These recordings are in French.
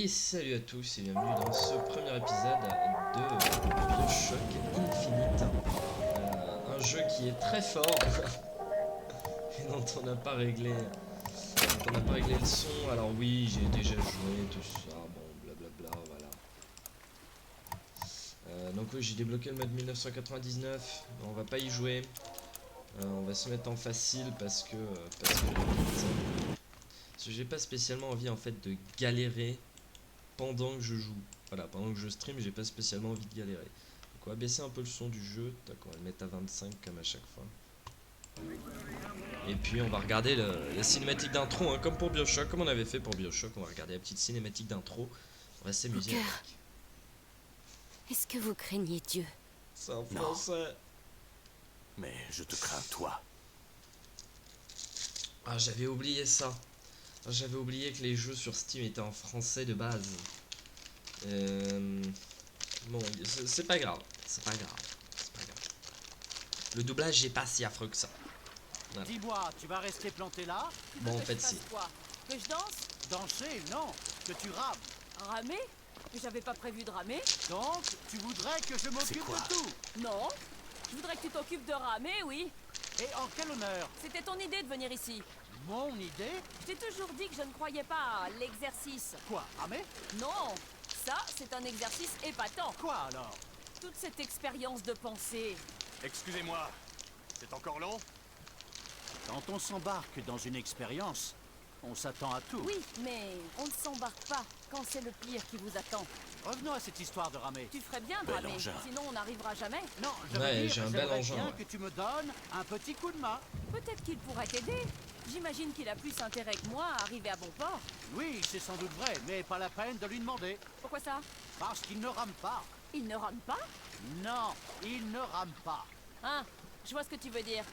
salut à tous et bienvenue dans ce premier épisode de BioShock Infinite. Un jeu qui est très fort et dont on n'a pas réglé, le son. Alors oui, j'ai déjà joué, tout ça, bon blablabla, voilà. Donc oui, j'ai débloqué le mode 1999, on va pas y jouer. On va se mettre en facile parce que j'ai pas spécialement envie en fait de galérer pendant que je joue. Voilà, pendant que je stream, j'ai pas spécialement envie de galérer. Donc on va baisser un peu le son du jeu, tac, on va le mettre à 25 comme à chaque fois. Et puis on va regarder la cinématique d'intro, hein, comme pour BioShock, comme on avait fait pour BioShock, on va regarder la petite cinématique d'intro, on va s'amuser Booker, avec. est-ce que vous craignez Dieu? C'est en Non. français. Mais je te crains, toi. Ah, j'avais oublié ça. Ah, j'avais oublié que les jeux sur Steam étaient en français de base. Bon, c'est pas grave, c'est pas grave, c'est pas grave. Le doublage est pas si affreux que ça. Voilà. Dis-moi, tu vas rester planté là? Bon, en Que fait, je fasse si. quoi? Que je danse? Danser? Non, que tu rames. Ramer? Mais j'avais pas prévu de ramer. Donc, tu voudrais que je m'occupe quoi? de tout? Non. Je voudrais que tu t'occupes de ramer, oui. Et en quel honneur? C'était ton idée de venir ici. Mon idée? J'ai toujours dit que je ne croyais pas à l'exercice. Quoi, ramer? Non. Ça, c'est un exercice épatant. Quoi alors? Toute cette expérience de pensée. Excusez-moi, c'est encore long? Quand on s'embarque dans une expérience, on s'attend à tout. Oui, mais on ne s'embarque pas quand c'est le pire qui vous attend. Revenons à cette histoire de ramer. Tu ferais bien de Bel ramer, engin. sinon on n'arrivera jamais. Non, je Ouais, veux dire, j'ai un bel j'aimerais engin, bien ouais. que tu me donnes un petit coup de main. Peut-être qu'il pourrait t'aider. J'imagine qu'il a plus intérêt que moi à arriver à bon port. Oui, c'est sans doute vrai, mais pas la peine de lui demander. Pourquoi ça? Parce qu'il ne rame pas. Il ne rame pas? Non, il ne rame pas. Hein? Je vois ce que tu veux dire.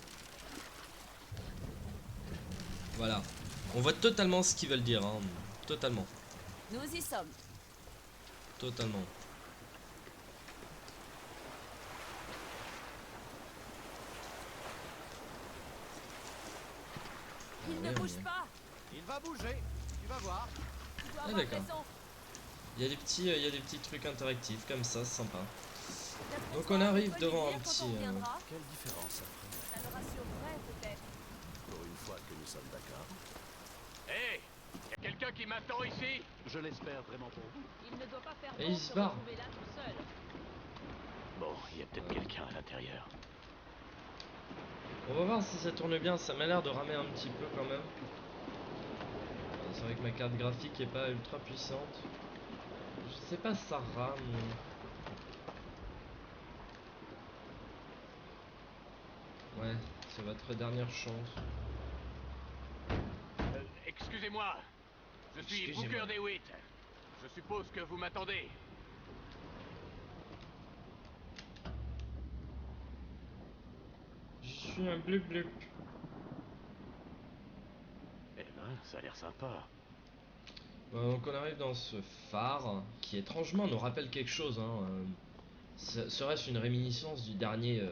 Voilà. On voit totalement ce qu'ils veulent dire, hein. Totalement. Nous y sommes. Totalement. Il Ouais, ne bouge ouais. pas. Il va bouger, tu vas voir. Tu dois Ah, avoir d'accord. raison. Il y a des petits trucs interactifs comme ça, c'est sympa. La Donc prochaine on fois, arrive on peut lui devant dire un quand petit, on reviendra. Quelle différence après? Ça le rassurerait peut-être. Pour une fois que nous sommes d'accord. Hé, y a quelqu'un qui m'attend ici? Je l'espère vraiment pour vous. Il ne doit pas faire Et bon il de se se barre. retrouver là tout seul. Bon, il y a peut-être quelqu'un à l'intérieur. On va voir si ça tourne bien, ça m'a l'air de ramer un petit peu quand même. C'est vrai que ma carte graphique est pas ultra puissante. Je sais pas si ça rame. Ouais, c'est votre dernière chance. Excusez-moi, je suis Excusez-moi. Booker DeWitt. Je suppose que vous m'attendez. Je suis un blup blup. Eh ben, ça a l'air sympa. Donc on arrive dans ce phare qui étrangement nous rappelle quelque chose. Hein. Serait-ce une réminiscence du dernier...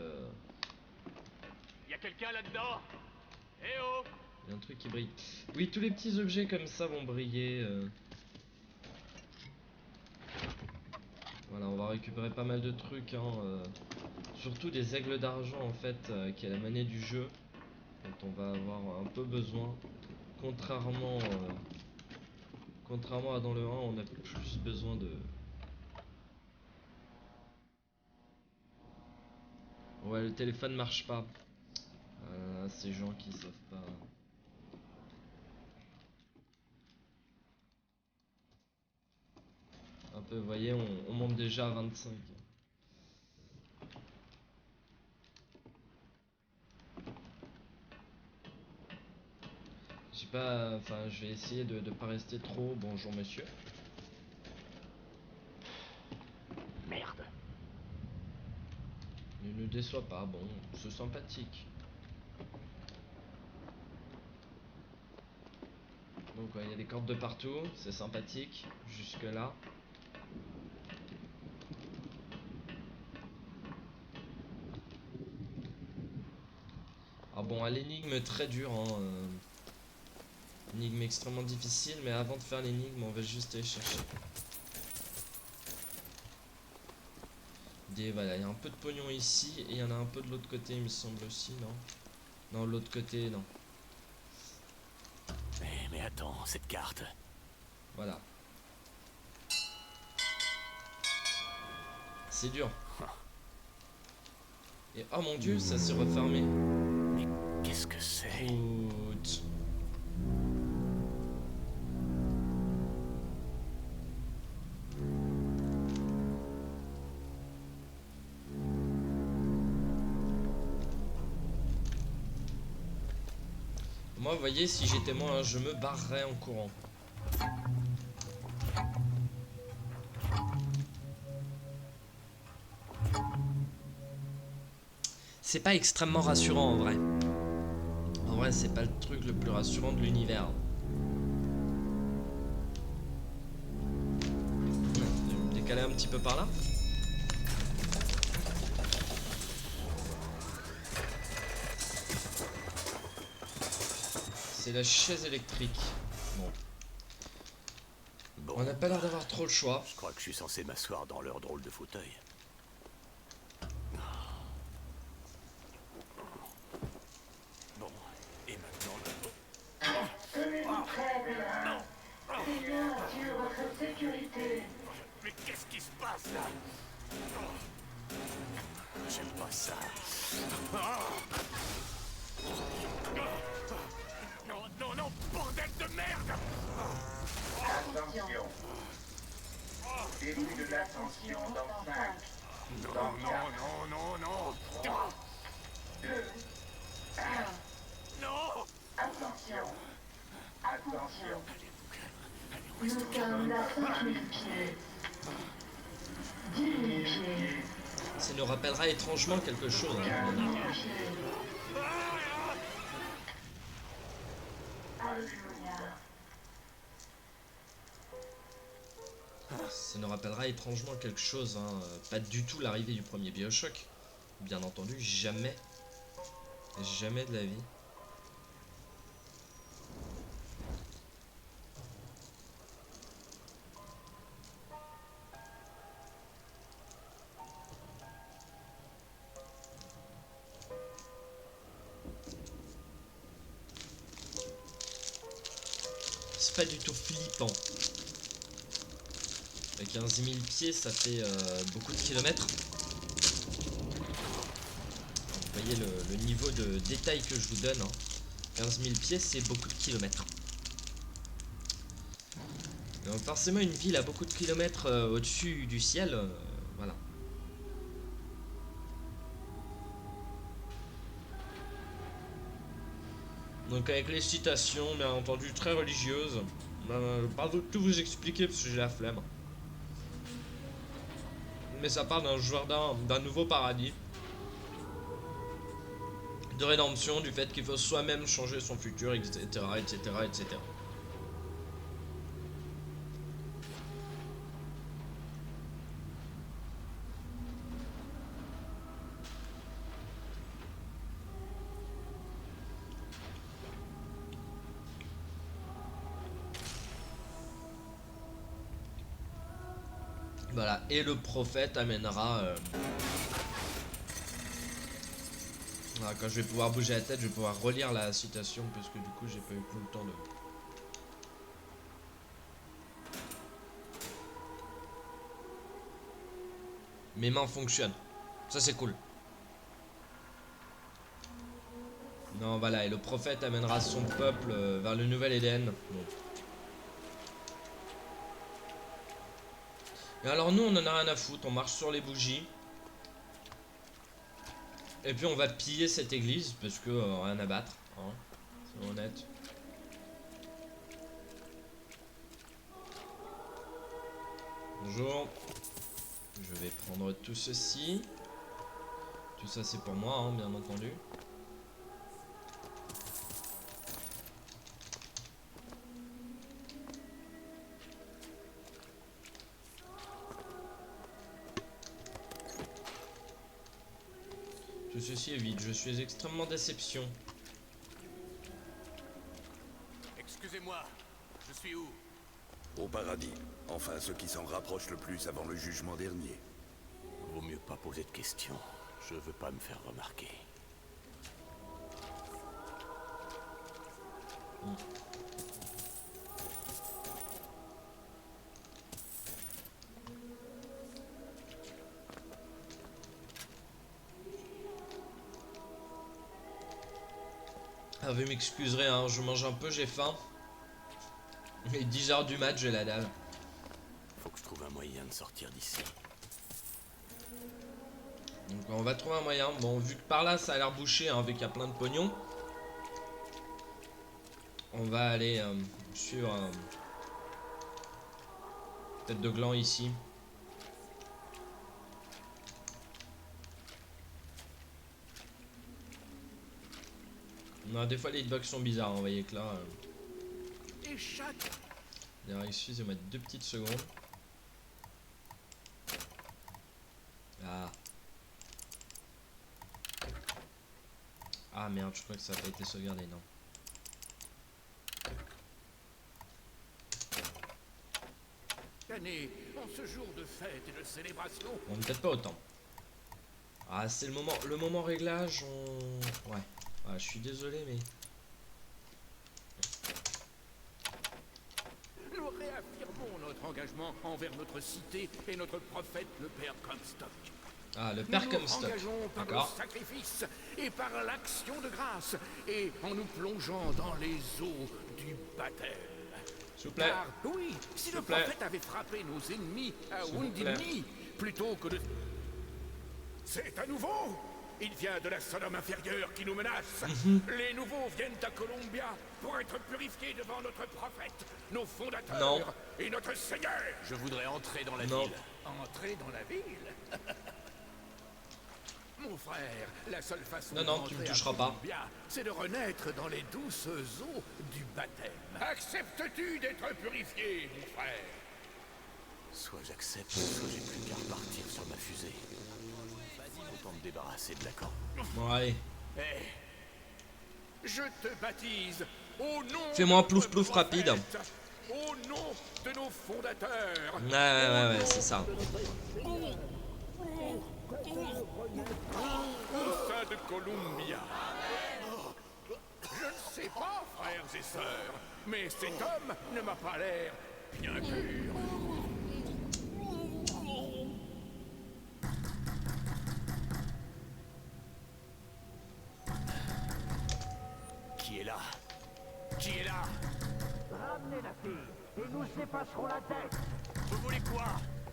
Y a quelqu'un là-dedans? Eh oh! Il y a un truc qui brille. Oui, tous les petits objets comme ça vont briller. Voilà, on va récupérer pas mal de trucs. Hein, surtout des aigles d'argent en fait, qui est la monnaie du jeu. Dont on va avoir un peu besoin. Contrairement à dans le 1, on a plus besoin de... Ouais, le téléphone marche pas. Ces gens qui savent pas... Un peu, vous voyez, on monte déjà à 25. J'ai pas... Enfin, je vais essayer de pas rester trop... Bonjour monsieur. Merde. Ne nous déçois pas, bon, c'est sympathique. Donc il y a des cordes de partout, c'est sympathique, jusque là. Ah bon, à l'énigme très dure, hein. Énigme extrêmement difficile, mais avant de faire l'énigme, on va juste aller chercher. Voilà, il y a un peu de pognon ici, et il y en a un peu de l'autre côté, il me semble aussi, non? Non, l'autre côté, non. Mais attends, cette carte. Voilà. C'est dur. Et oh mon dieu, ça s'est refermé. Mais qu'est-ce que c'est? Ouch. Moi, vous voyez, si j'étais moi, hein, je me barrerais en courant. C'est pas extrêmement rassurant en vrai. En vrai, c'est pas le truc le plus rassurant de l'univers. Je vais me décaler un petit peu par là. C'est la chaise électrique. Bon. Bon, On n'a pas l'air d'avoir trop le choix. je crois que je suis censé m'asseoir dans leur drôle de fauteuil. Bon, et maintenant... Tenez-vous prêts, pèlerin. Seigneur assure votre sécurité. Mais qu'est-ce qui se passe là? J'aime pas ça. Non, non, non, bordel de merde! Attention. Début de l'ascension dans 5, Non, dans non, 4, non, non, non! 3, 2, 1. Non! Attention. Attention. Nous sommes à 5000 pieds. 10 000 pieds. Ça nous rappellera étrangement quelque chose. 15 Hein. 000 pieds. Alléluia. Ça nous rappellera étrangement quelque chose. Hein. Pas du tout l'arrivée du premier Bioshock. Bien entendu, jamais. Jamais de la vie. C'est pas du tout flippant. Avec 15 000 pieds, ça fait beaucoup de kilomètres. Vous voyez le niveau de détail que je vous donne. Hein. 15 000 pieds, c'est beaucoup de kilomètres. Donc forcément, une ville à beaucoup de kilomètres au-dessus du ciel, voilà. Donc avec les citations, bien entendu, très religieuses. Pas de tout vous expliquer parce que j'ai la flemme. Mais ça parle d'un jardin, d'un nouveau paradis. De rédemption, du fait qu'il faut soi-même changer son futur, etc., etc., etc. Voilà, et le prophète amènera... Voilà, quand je vais pouvoir bouger la tête, je vais pouvoir relire la citation, parce que du coup, j'ai pas eu tout le temps de... Mes mains fonctionnent. Ça, c'est cool. Non, voilà, et le prophète amènera son peuple vers le nouvel Éden. Bon. Et alors nous on en a rien à foutre, on marche sur les bougies. Et puis on va piller cette église parce que rien à battre, hein, c'est honnête. Bonjour. Je vais prendre tout ceci. Tout ça c'est pour moi, hein, bien entendu. Tout ceci est vide, je suis extrêmement déception. Excusez-moi, où? Au paradis. Enfin, ce qui s'en rapproche le plus avant le jugement dernier. Vaut mieux pas poser de questions. Je veux pas me faire remarquer. Ah, vous m'excuserez, hein, je mange un peu, j'ai faim. Mais 10h du mat, j'ai la dalle. Faut que je trouve un moyen de sortir d'ici. Donc on va trouver un moyen. Bon, vu que par là ça a l'air bouché, hein, vu qu'il y a plein de pognon, on va aller sur tête de gland ici. Non, des fois les hitbox sont bizarres, hein, vous voyez que là. D'ailleurs, excusez-moi 2 petites secondes. Ah. Ah merde, je crois que ça n'a pas été sauvegardé, non. Année, en ce jour de fête et de célébration. Bon, peut-être pas autant. Ah, c'est le moment réglage, on... Ouais. Ah, je suis désolé, mais... Nous réaffirmons notre engagement envers notre cité et notre prophète, le Père Comstock. Ah, le Père Comstock. Nous nous engageons par le D'accord. sacrifice et par l'action de grâce, et en nous plongeant dans les eaux du baptême. S'il vous plaît. Car, oui, si le prophète avait frappé nos ennemis à S'il vous plaît. Woundini, plutôt que de... C'est à nouveau! Il vient de la Sodome inférieure qui nous menace. Les nouveaux viennent à Columbia pour être purifiés devant notre prophète, nos fondateurs Non. et notre Seigneur. Je voudrais entrer dans la Non. ville. Entrer dans la ville? Mon frère, la seule façon Non, non, tu me d'entrer à toucheras pas. Columbia, c'est de renaître dans les douces eaux du baptême. Acceptes-tu d'être purifié, mon frère? Soit j'accepte, soit j'ai plus qu'à repartir sur ma fusée. Autant me débarrasser de la camp. Bon, allez. Je te baptise au nom Fais-moi un de plouf notre plouf rapide. prophète, au nom de nos fondateurs. Ouais, c'est ça. Au sein de Columbia. Je ne sais pas, frères et sœurs, mais cet homme ne m'a pas l'air bien pur. Qui est là? Qui est là? Ramenez la fille, et nous effacerons la tête. Vous voulez quoi?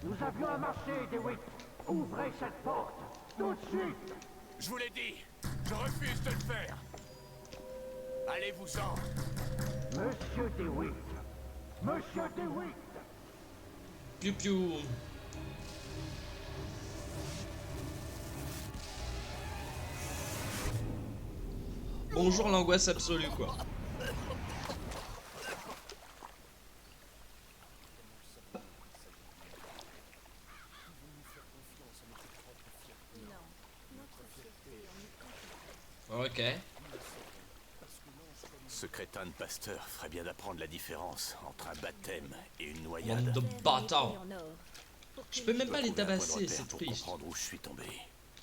Nous avions un marché, DeWitt. Ouvrez cette porte, tout de suite. Je vous l'ai dit, je refuse de le faire. Allez-vous-en. Monsieur DeWitt. Monsieur DeWitt. Piou piou. Bonjour l'angoisse absolue, quoi. Ok. Ce crétin de pasteur ferait bien d'apprendre la différence entre un baptême et une Bande noyade. de bâtards. Je peux même pas les Trouver un point de tabasser, repère c'est pour triste. comprendre où je suis tombé.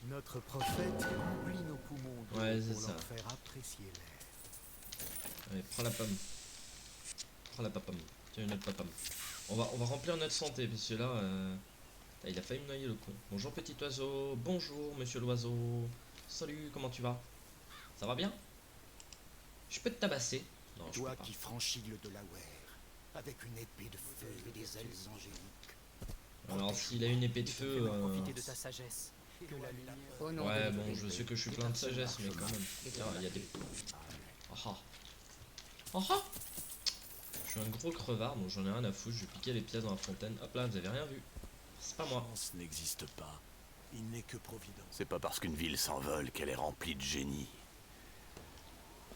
Notre prophète remplit nos poumons d'eau Ouais, c'est pour ça. leur faire apprécier l'air. Allez, prends la pomme. Prends la pomme. Tiens, une autre pomme. On va remplir notre santé, parce que là, il a failli me noyer le con. Bonjour petit oiseau. Bonjour monsieur l'oiseau. Salut, comment tu vas? Ça va bien? Je peux te tabasser? Non, je Toi peux pas. qui franchis le Delaware, avec une épée de feu et des ailes angéliques. Alors s'il a une épée de feu... Profiter de ta sagesse. Que la lumière... Ouais, bon, je sais que je suis plein de sagesse, mais quand même. Tiens, il y a des... Ah ah. Ah ah. Je suis un gros crevard, donc j'en ai rien à foutre. Je vais piquer les pièces dans la fontaine. Hop là, vous avez rien vu. C'est pas moi. Chance n'existe pas. Il n'est que providence. C'est pas parce qu'une ville s'envole qu'elle est remplie de génie.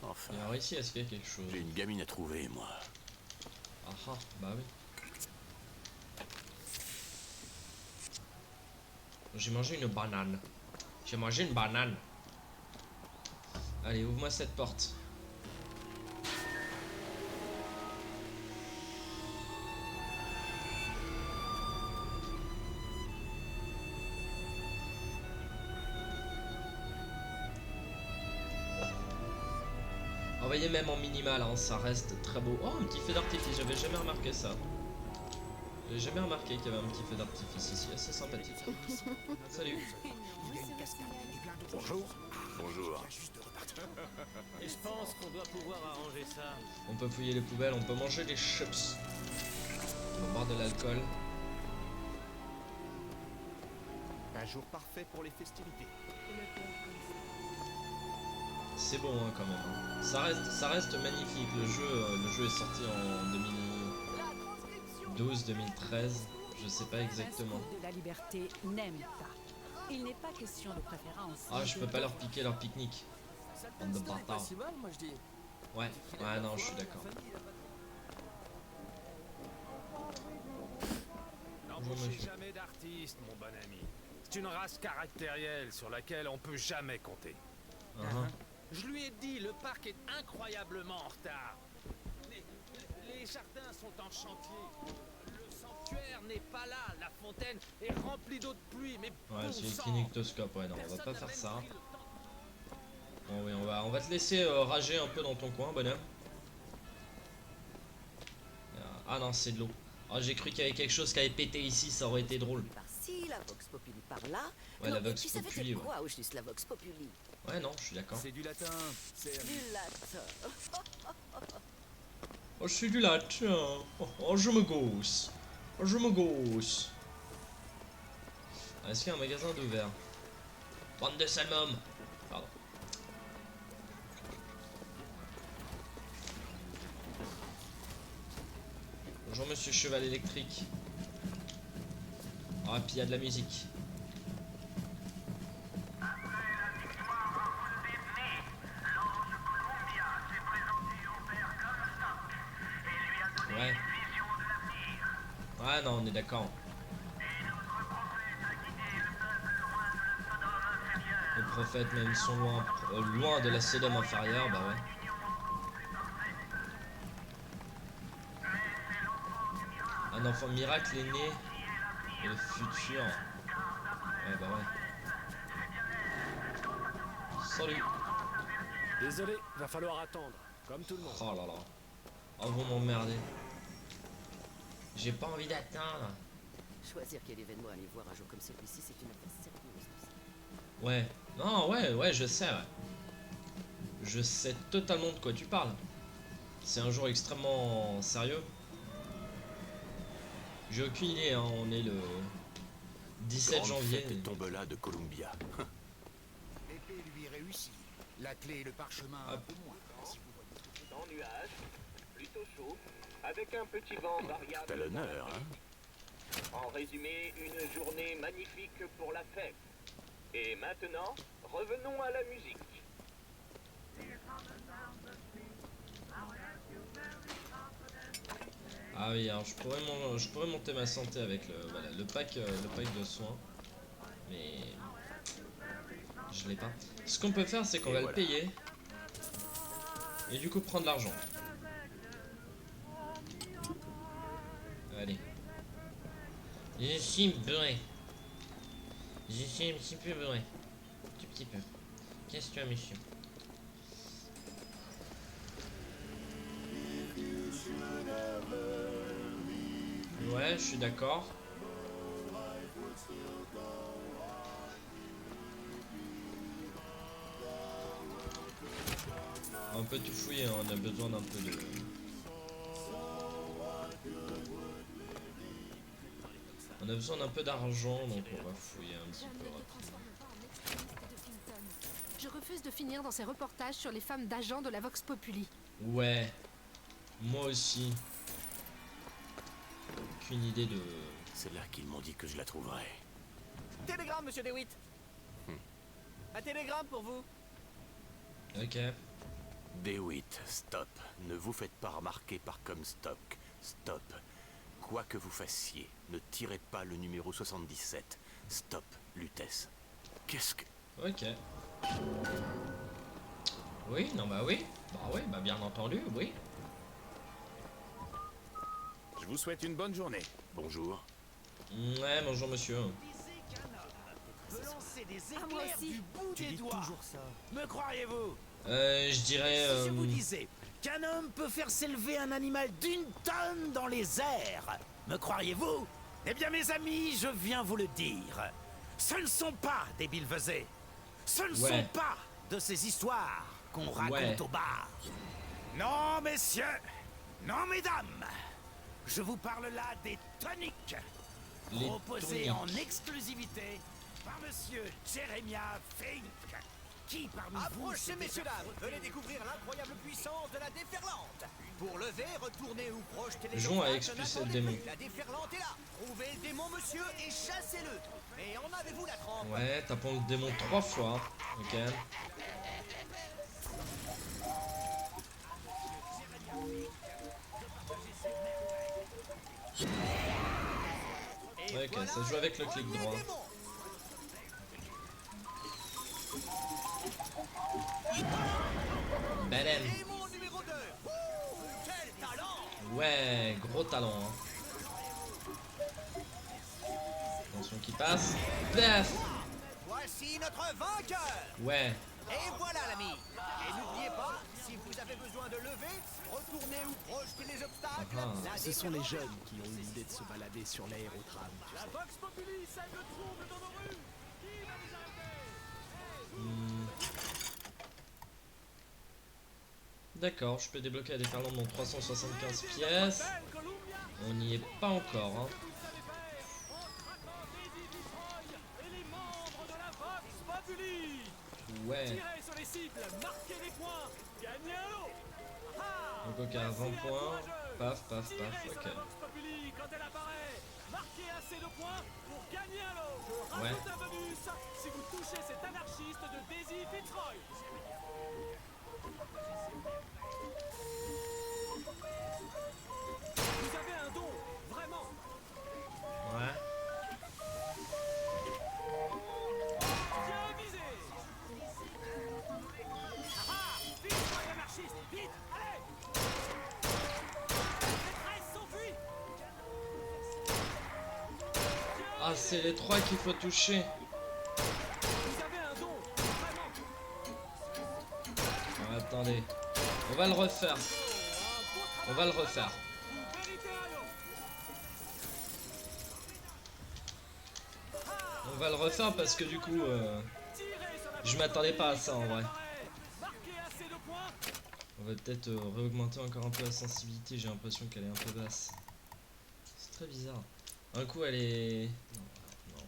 Enfin, Et alors ici, est-ce qu'il y a quelque chose? j'ai une gamine à trouver, moi. Ah ah, bah oui. J'ai mangé une banane. J'ai mangé une banane. Allez, ouvre-moi cette porte. voyez, même en minimal, hein, ça reste très beau. Oh, un petit feu d'artifice, j'avais jamais remarqué ça. J'ai jamais remarqué qu'il y avait un petit feu d'artifice ici, assez sympathique. Salut. Bonjour. Bonjour. Et je pense qu'on doit pouvoir arranger ça. On peut fouiller les poubelles, on peut manger des chips. On va boire de l'alcool. Un jour parfait pour les festivités. C'est bon hein, quand même. Hein. Ça reste magnifique. Le jeu est sorti en 2012-2013. Je sais pas exactement. De la liberté n'aime pas. Il n'est pas question de préférence. Ah, je peux pas leur piquer leur pique-nique. Bande de bâtards. Ouais, ouais, non, je suis d'accord. N'embauchez jamais d'artiste, mon bon ami. C'est une race caractérielle sur laquelle on peut jamais compter. Je lui ai dit, le parc est incroyablement en retard. Les jardins sont en chantier. Le sanctuaire n'est pas là. La fontaine est remplie d'eau de pluie. Mais ouais, bon c'est une sang, kinétoscope. Ouais, non, on va pas faire ça. Bon, oui, on va te laisser rager un peu dans ton coin, bonhomme. Ah non, c'est de l'eau. Oh, j'ai cru qu'il y avait quelque chose qui avait pété ici, ça aurait été drôle. Par-ci, la Vox Populi par-là. Ouais, non, la Vox tu savais Populi, c'est ouais. quoi au juste la Vox Populi? Ouais, non, je suis d'accord. C'est du latin. Du latin. Oh, je suis du latin. Oh, je me gausse. Oh, je me gausse. Est-ce qu'il y a un magasin d'ouvert? Bande de salmon. Pardon. Bonjour monsieur cheval électrique. Ah, puis il y a de la musique. Ouais. Ouais, non, on est d'accord. Les prophètes même sont loin de la Sodome inférieure, bah ouais. Un enfant miracle est né et le futur. Ouais, bah ouais. Salut. Désolé, va falloir attendre, comme tout le monde. Oh là là. Oh, vous m'emmerdez. J'ai pas envie d'attendre. Choisir quel événement aller voir un jour comme celui-ci, c'est une affaire sérieuse. Ouais. Non, ouais, je sais, ouais. Je sais totalement de quoi tu parles. C'est un jour extrêmement sérieux. J'ai aucune idée, hein. On est le 17 janvier. Tombe-là de Columbia. L'épée lui réussit. La clé et le parchemin un peu moins. Si vous voyez. En nuage, plutôt chaud, avec un petit vent variable. T'as l'honneur, hein? En résumé, une journée magnifique pour la fête. Et maintenant, revenons à la musique. Ah oui, alors je pourrais monter ma santé avec le pack de soins. Mais je l'ai pas. Ce qu'on peut faire, c'est qu'on va le payer. Et du coup prendre l'argent. Allez. Je suis bourré. Je suis un petit peu bourré. Tout petit peu. Qu'est-ce que tu as, monsieur? Ouais, je suis d'accord. On peut tout fouiller, hein, on a besoin d'un peu de... On a besoin d'un peu d'argent, donc on va fouiller un petit peu rapidement. Je refuse de finir dans ces reportages sur les femmes d'agents de la Vox Populi. Ouais, moi aussi. Aucune idée de... C'est là qu'ils m'ont dit que je la trouverais. Télégramme, monsieur DeWitt. Un télégramme pour vous. Ok. DeWitt, stop. Ne vous faites pas remarquer par Comstock. Stop. Quoi que vous fassiez, ne tirez pas le numéro 77. Stop, Lutèce. Qu'est-ce que... Ok. Oui, non bah oui. Bah oui, bah bien entendu, oui. Je vous souhaite une bonne journée. Bonjour. Ouais, bonjour monsieur. Peut lancer des moi éclairs aussi. du bout des doigts. Toujours ça. Me croiriez-vous? Je dirais... Si je vous disais qu'un homme peut faire s'élever un animal d'1 tonne dans les airs, me croiriez-vous? Eh bien mes amis, je viens vous le dire. Ce ne sont pas des billevesées. Ce ne sont pas de ces histoires qu'on raconte au bar. Non, messieurs, non, mesdames, je vous parle là des toniques, proposées en exclusivité par monsieur Jeremiah Fink. Qui parmi vous... Approchez, messieurs, dames, venez découvrir l'incroyable puissance de la déferlante. Pour lever, retourner ou projeter les jouons à expulser le démon. La déferlante est là. Trouvez le démon, monsieur, et chassez-le. Et en avez-vous la trempe? Ouais, tapons le démon 3 fois. Ok. Ouais, ok, ça joue avec le clic droit. Badem. Ouais, gros talent. Hein. Attention qui passe. Paf. Voici notre vainqueur. Ouais. Et voilà l'ami. Et n'oubliez pas, si vous avez besoin de lever, retourner ou projeter les obstacles. Ce sont les jeunes qui ont eu l'idée de se balader sur l'aérotram. La Vox Populi sème le trouble dans nos rues. Qui va nous arrêter? D'accord, je peux débloquer la déferlante dans 375 pièces. On n'y est pas encore. Hein. Ouais. Donc ok, 20 points. Paf, paf, paf, ok. Ouais. Si vous touchez cet anarchiste de Daisy Fitzroy. Vous avez un don, vraiment. Ouais. Bien visé. Ah, vite, anarchiste, vite, allez. Les 13 s'enfuient. Ah, c'est les 3 qu'il faut toucher. Vous avez un don, vraiment. Oh, attendez. On va le refaire. On va le refaire. On va le refaire parce que du coup, je m'attendais pas à ça en vrai. On va peut-être réaugmenter encore un peu la sensibilité. J'ai l'impression qu'elle est un peu basse. C'est très bizarre. Un coup elle est... Non.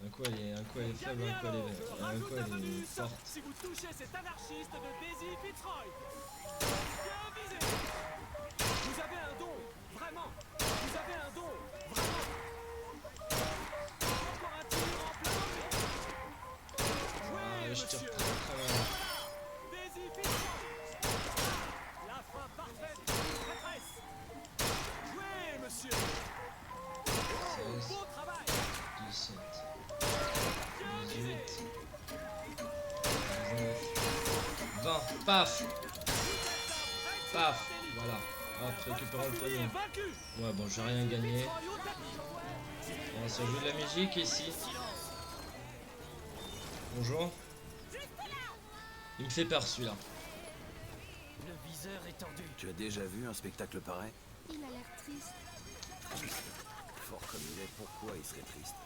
Un coup elle est faible, un coup elle est forte. Si vous touchez cet anarchiste de Daisy Fitzroy. Bien visé. Vous avez un don, vraiment. Vous avez un don, vraiment. Encore un tir en plein. Ah, je tire très mal. Daisy Fitzroy. La fin parfaite de maîtresse. Jouez, monsieur. 16, Beau travail. 17, 18, 19, 20, paf. Paf, voilà. Hop, récupérons le pognon. Ouais, bon, j'ai rien gagné. On se joue de la musique ici. Bonjour. Il me fait peur celui-là. Le viseur est tordu. Tu as déjà vu un spectacle pareil? Il a l'air triste. Fort comme il est, pourquoi il serait triste?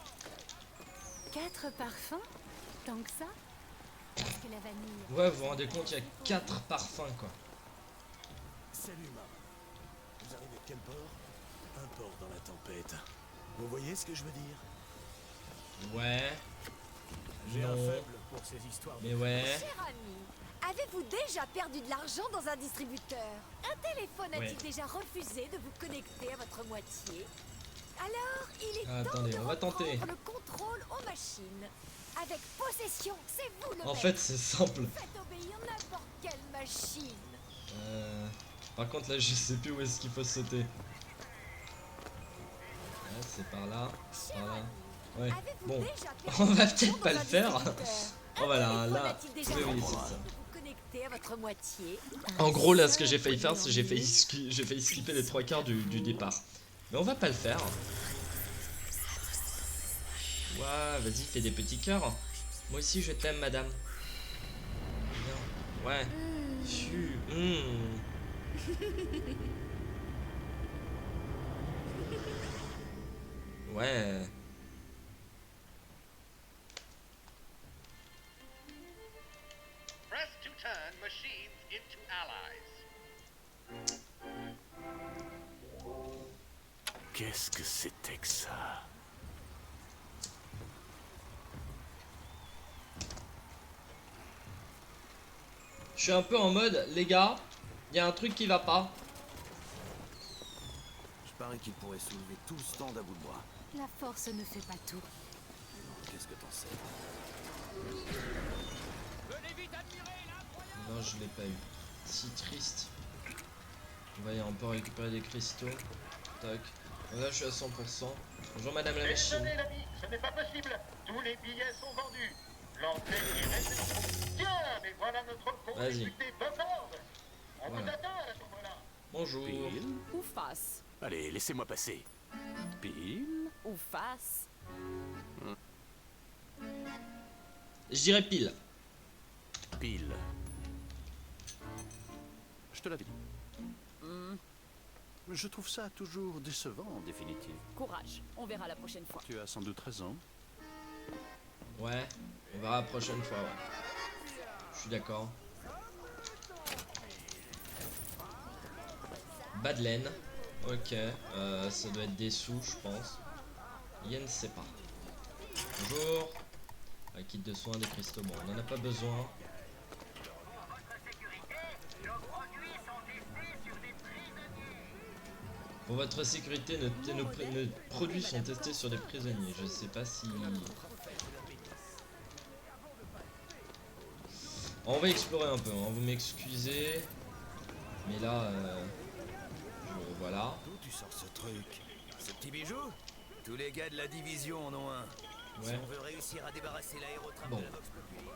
4 parfums? Tant que ça? Parce que la vanille... Ouais, vous vous rendez compte, il y a 4 parfums quoi. Salut, Marc. Vous arrivez de quel port? Un port dans la tempête. Vous voyez ce que je veux dire? Ouais. J'ai un Non. faible pour ces histoires. Mais ouais. Cher ami, avez-vous déjà perdu de l'argent dans un distributeur? Un téléphone a-t-il déjà refusé de vous connecter à votre moitié? Alors, il est temps Attendez, de on va tenter. reprendre le contrôle aux machines. Avec possession, c'est vous le En maître. fait, c'est simple. Faites obéir n'importe quelle machine. Par contre, là, je sais plus où est-ce qu'il faut sauter. Ouais, c'est par là. Par là. Ouais. Bon, on va peut-être pas le faire. Oh voilà, là. Oui, oui, c'est ça. Vous connectez à votre moitié. En gros, là, ce que j'ai failli faire, c'est que j'ai failli skipper les 3/4 du départ. Mais on va pas le faire. Ouais, vas-y, fais des petits cœurs. Moi aussi, je t'aime, madame. Ouais. Phew. Ouais. Press to turn machines into allies. Qu'est-ce que c'était que ça? Je suis un peu en mode, les gars, il y a un truc qui va pas. Je parie qu'il pourrait soulever tout le stand à bout de bras. La force ne fait pas tout. Qu'est-ce que t'en sais? Non, je l'ai pas eu. Si triste. Voyez, on peut récupérer des cristaux. Tac. Là, je suis à 100%. Bonjour, madame la machine. Désolé, l'ami, ce n'est pas possible. Tous les billets sont vendus. L'entrée est réservée. Tiens, mais voilà notre contributé Bufford. On vous attend à la tombola. Bonjour. Pile Ou face. Allez, laissez-moi passer. Pile Ou face. Je dirais pile. Pile. Je te l'avais dit. Je trouve ça toujours décevant en définitive. Courage, on verra la prochaine fois. Tu as sans doute raison. Ouais, on verra la prochaine fois, ouais. Je suis d'accord. Bas de laine. Ok, ça doit être des sous, je pense. Yen, sait pas. Bonjour. Un kit de soins, des cristaux. Bon, on en a pas besoin. Pour votre sécurité, nos produits sont testés sur des prisonniers. Je sais pas si... On va explorer un peu, hein. Vous m'excusez. Mais là, voilà. D'où tu sors ce truc? Ce petit bijou? Tous les gars de la division en ont un. Si Ouais. on veut réussir à débarrasser l'aérotram Bon. de la Vox Populi.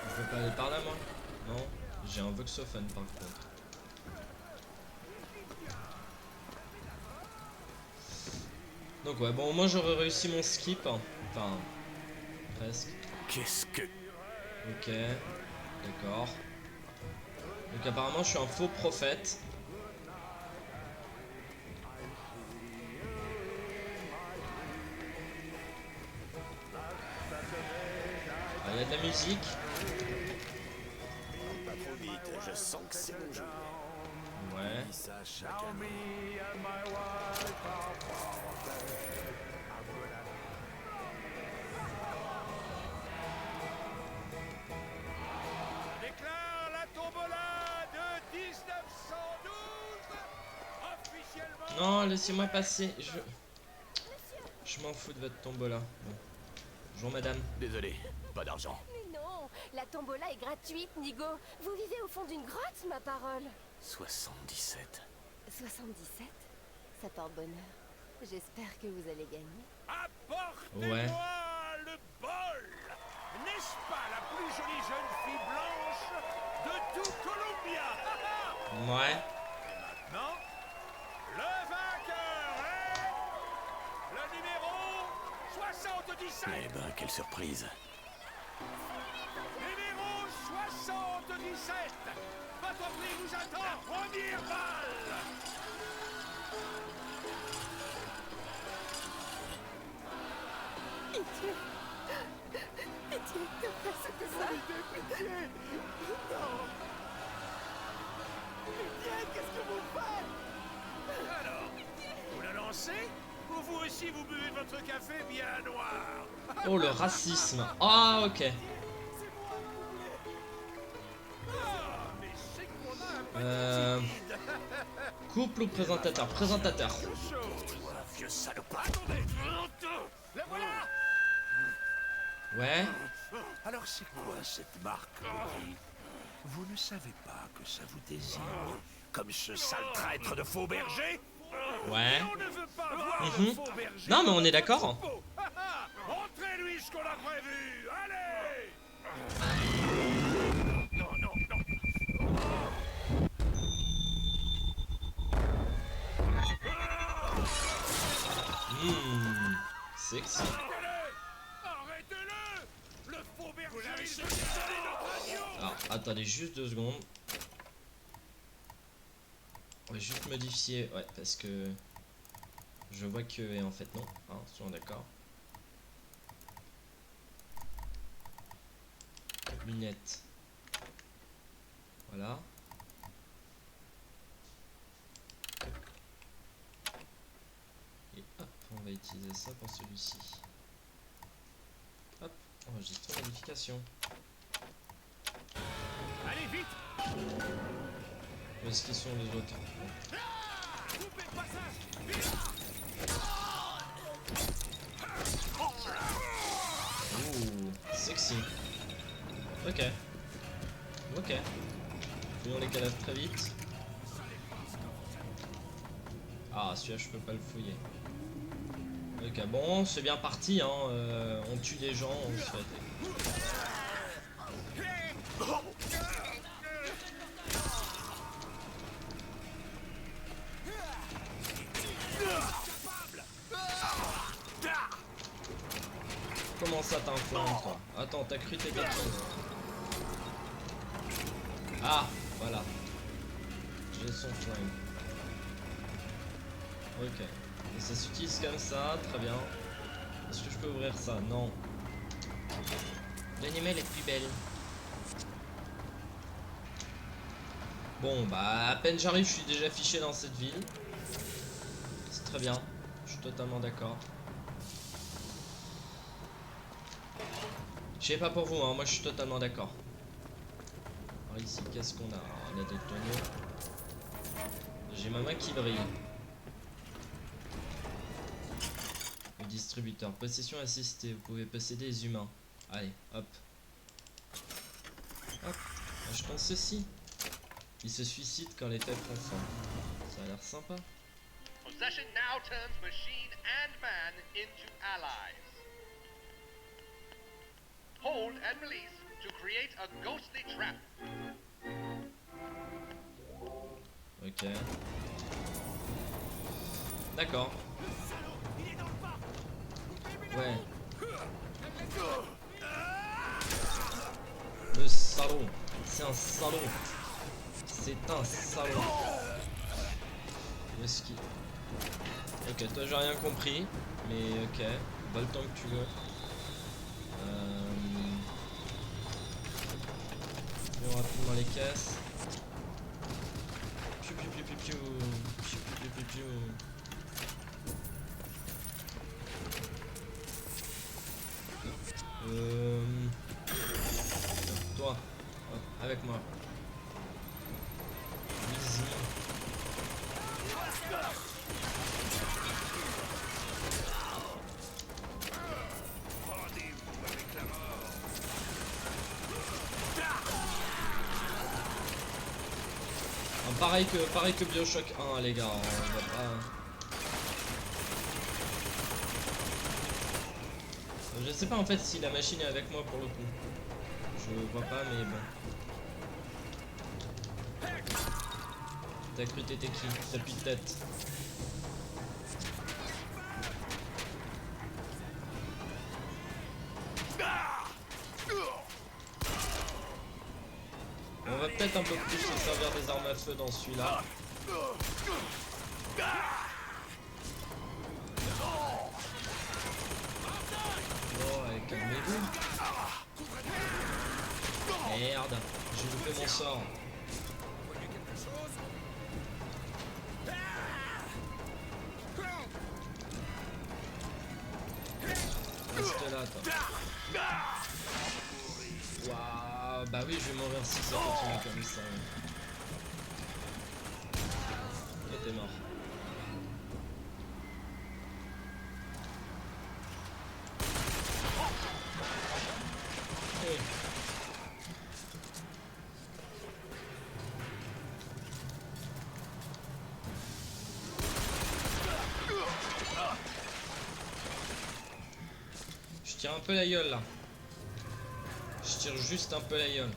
Je peux pas aller par là, moi? Non. J'ai un voxophone, par contre. Donc ouais, bon, moi j'aurais réussi mon skip. Enfin, presque. Qu'est-ce que... Ok, d'accord. Donc apparemment je suis un faux prophète. Ah, il y a de la musique. Pas trop vite, je sens que c'est mon jeu. Ouais. Dis ça chaque année. Déclare la tombola de 1912 officiellement. Non, laissez-moi passer. Je m'en fous de votre tombola. Bon. Bonjour madame. Désolé, pas d'argent. Mais non, la tombola est gratuite, Nigo. Vous vivez au fond d'une grotte, ma parole. 77. 77? Ça porte bonheur. J'espère que vous allez gagner. Apportez-moi Ouais. le bol. N'est-ce pas la plus jolie jeune fille blanche de tout Columbia? Ouais. Non? Le vainqueur est le numéro 77. Eh ben, quelle surprise. Numéro 77. Votre prix vous attend. Première balle. Pitié. Pitié, que c'est que ça? Pitié. Non. Pitié, qu'est-ce que vous faites? Alors, vous la lancez? Ou vous aussi vous buvez votre café bien noir? Oh le racisme. Ah ok. Couple ou présentateur? Présentateur. Vieux salopard. Attendez. La voilà. Ouais. Alors c'est quoi cette marque, Rudy? Vous ne savez pas que ça vous désigne comme ce sale traître de faux berger? Ouais. On ne veut pas voir Mhm. le faux berger. Non mais on est d'accord. Montrez-lui ce qu'on a prévu. Allez. Non, non, non. Sexy. Attendez juste 2 secondes. On va juste modifier. Ouais, parce que je vois que. Et en fait, non. Hein, soyons d'accord. Lunettes. Voilà. Et hop, on va utiliser ça pour celui-ci. Hop, enregistre modification. Allez, vite! Où est-ce qu'ils sont les autres? Coupez le passage! Vite! Ouh, sexy. Ok. Ok. Fouillons les cadavres très vite. Ah, celui-là, je peux pas le fouiller. Ok, bon, c'est bien parti, hein. On tue des gens, on se fait. Comment ça t'inflamme, toi? Attends, t'as cru t'étais qui? Ah, voilà. J'ai son flingue. Ok. Et ça s'utilise comme ça, très bien. Est-ce que je peux ouvrir ça? Non. L'animal est plus belle. Bon, bah, à peine j'arrive, je suis déjà fiché dans cette ville. C'est très bien. Je suis totalement d'accord. Je sais pas pour vous, hein, moi je suis totalement d'accord. Alors ici, qu'est-ce qu'on a? On a des tonneaux. J'ai ma main qui brille. Le distributeur. Possession assistée. Vous pouvez posséder les humains. Allez, hop. Hop. Je pense ceci. Ils se suicident quand les têtes font faim. Ça a l'air sympa. Possession now turns machine and man into allies. Hold and release to create a ghostly trap. Ok. D'accord. Ouais. Le salaud. C'est un salaud. C'est un salaud. Où est-ce qu'il... Ok, toi j'ai rien compris. Mais ok. Pas le temps que tu veux. Rapidement les caisses. Piu piu piu piu piu. Piu piu piu piu. Toi, hop, avec moi. Easy. Pareil que Bioshock 1, les gars, on va pas... Je sais pas en fait si la machine est avec moi pour le coup. Je vois pas, mais bon. T'as cru t'étais qui? T'as plus de tête. On va peut-être un peu plus se servir des armes à feu dans celui-là. Oh, allez, calmez-vous. Merde, j'ai loupé mon sort. Reste là, toi. Waouh, bah oui, je vais mourir si ça continue comme ça. Et t'es mort. Hey. Je tire un peu la gueule là. Je tire juste un peu la gueule.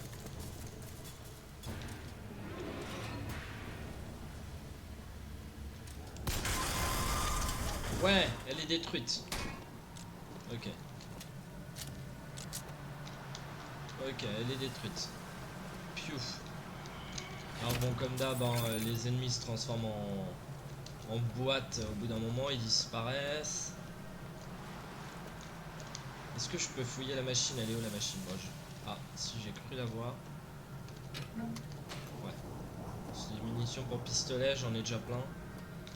Ouais, elle est détruite. Ok. Ok, elle est détruite. Pfiou. Alors bon, comme d'hab, hein, les ennemis se transforment en boîte au bout d'un moment, ils disparaissent. Est-ce que je peux fouiller la machine? Elle est où la machine? Moi, ah, si j'ai cru la voir. Ouais. C'est des munitions pour pistolet, j'en ai déjà plein.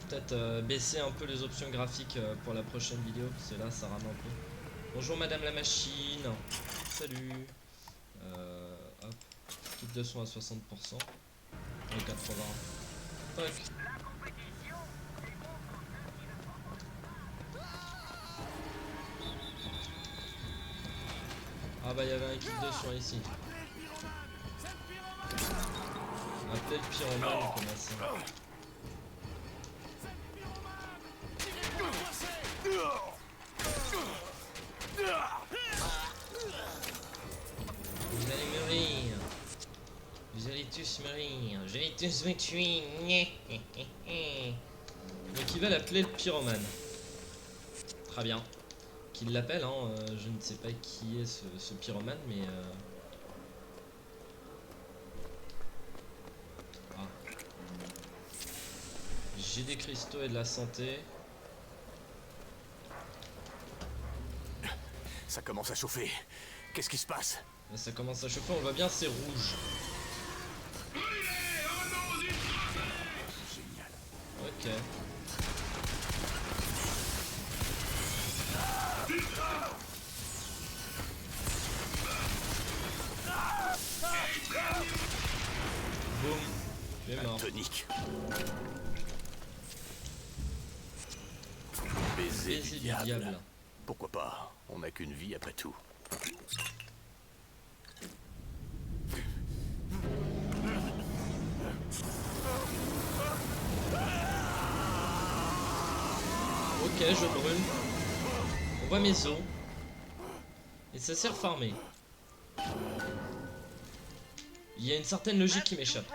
Peut-être baisser un peu les options graphiques pour la prochaine vidéo, parce que là ça rame un peu. Bonjour madame la machine. Salut. Hop. Kit de soins à 60%. Et 80. Toc. Ah bah il y avait un kit de soins ici. Appelez le pyromane comme ça. Vous allez mourir. Vous allez tous mourir. Je vais tous me tuer. Donc il va l'appeler le pyromane. Très bien. Qu'il l'appelle, hein. Je ne sais pas qui est ce pyromane, mais... Ah. J'ai des cristaux et de la santé. Ça commence à chauffer. Qu'est-ce qui se passe? Ça commence à chauffer, on voit bien, c'est rouge. Génial. Ok. Boum. Il est mort. Tonique. Baiser du diable. Pourquoi pas? On n'a qu'une vie après tout. Ok, je brûle. On voit mes os. Et ça s'est reformé. Il y a une certaine logique qui m'échappe.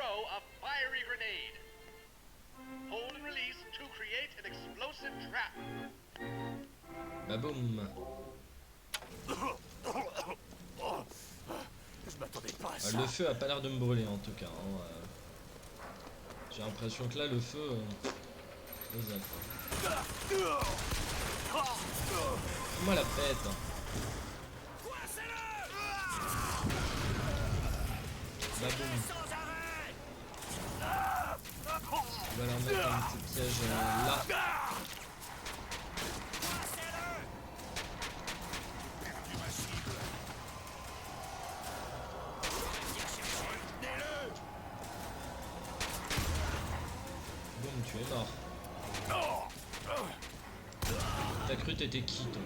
Bah boum. Je m'attendais pas à ça. Le feu a pas l'air de me brûler en tout cas. Hein. J'ai l'impression que là le feu... Moi la pète. Bah boum. On va leur mettre un petit piège là. Boum, tu es mort. T'as cru t'étais qui toi?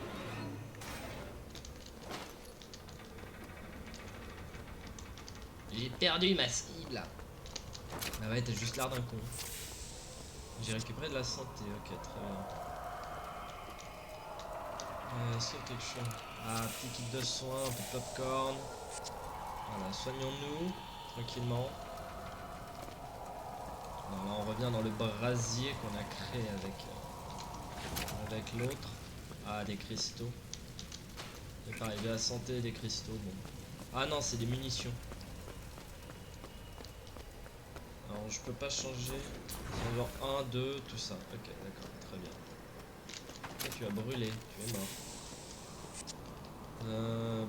J'ai perdu ma cible. Ah ouais, t'as juste l'air d'un con. J'ai récupéré de la santé, ok, très bien. Est-ce qu'il y a quelque chose? Ah, petit kit de soins, un peu de popcorn. Voilà, soignons-nous tranquillement. Alors là, on revient dans le brasier qu'on a créé avec l'autre. Ah, des cristaux. C'est pareil, de la santé, des cristaux. Bon. Ah non, c'est des munitions. Alors, je peux pas changer. Genre 1, 2, tout ça. Ok, d'accord, très bien. Et tu as brûlé, tu es mort.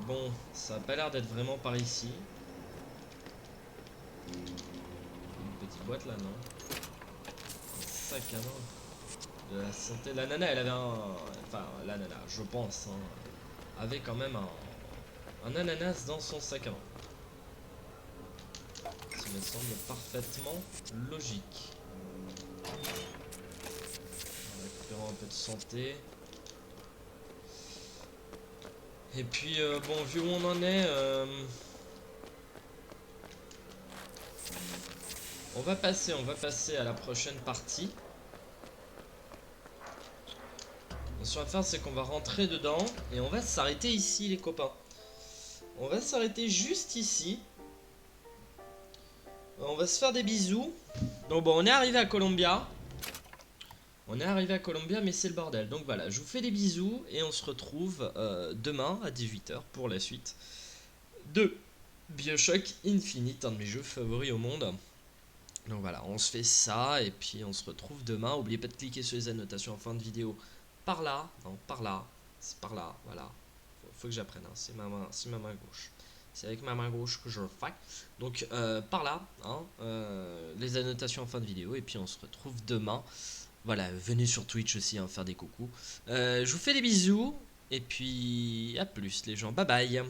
Bon, ça a pas l'air d'être vraiment par ici. Une petite boîte là, non? Un sac à main. De la santé. La nana, elle avait un... Enfin, la nana, je pense, hein, avait quand même un ananas dans son sac à main. Ça me semble parfaitement logique. En récupérant un peu de santé. Et puis, bon, vu où on en est... On va passer à la prochaine partie. Ce qu'on va faire, c'est qu'on va rentrer dedans et on va s'arrêter ici, les copains. On va s'arrêter juste ici. On va se faire des bisous. Donc bon, on est arrivé à Columbia. Mais c'est le bordel. Donc voilà, je vous fais des bisous et on se retrouve demain à 18 h pour la suite de BioShock Infinite, un de mes jeux favoris au monde. Donc voilà, on se fait ça et puis on se retrouve demain. N'oubliez pas de cliquer sur les annotations en fin de vidéo. Par là, non, par là, c'est par là, voilà. Faut que j'apprenne, hein. C'est ma main gauche. C'est avec ma main gauche que je le fais. Donc par là, hein, les annotations en fin de vidéo. Et puis on se retrouve demain. Voilà, venez sur Twitch aussi, hein, faire des coucous. Je vous fais des bisous. Et puis à plus les gens, bye bye.